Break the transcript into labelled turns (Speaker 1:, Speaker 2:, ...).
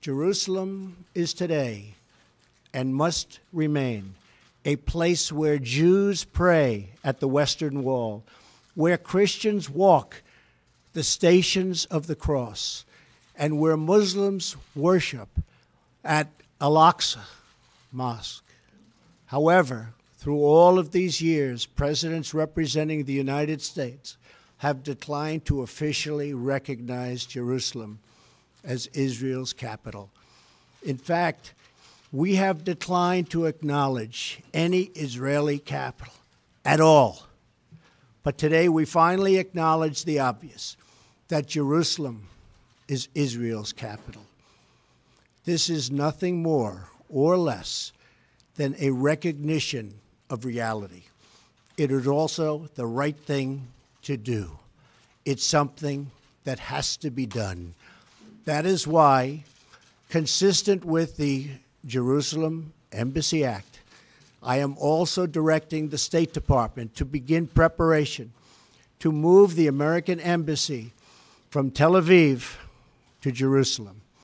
Speaker 1: Jerusalem is today and must remain a place where Jews pray at the Western Wall, where Christians walk the stations of the cross, and where Muslims worship at Al-Aqsa Mosque. However, through all of these years, presidents representing the United States have declined to officially recognize Jerusalem as Israel's capital. In fact, we have declined to acknowledge any Israeli capital at all. But today we finally acknowledge the obvious, that Jerusalem is Israel's capital. This is nothing more or less than a recognition of reality. It is also the right thing to do. It's something that has to be done. That is why, consistent with the Jerusalem Embassy Act, I am also directing the State Department to begin preparation to move the American Embassy from Tel Aviv to Jerusalem.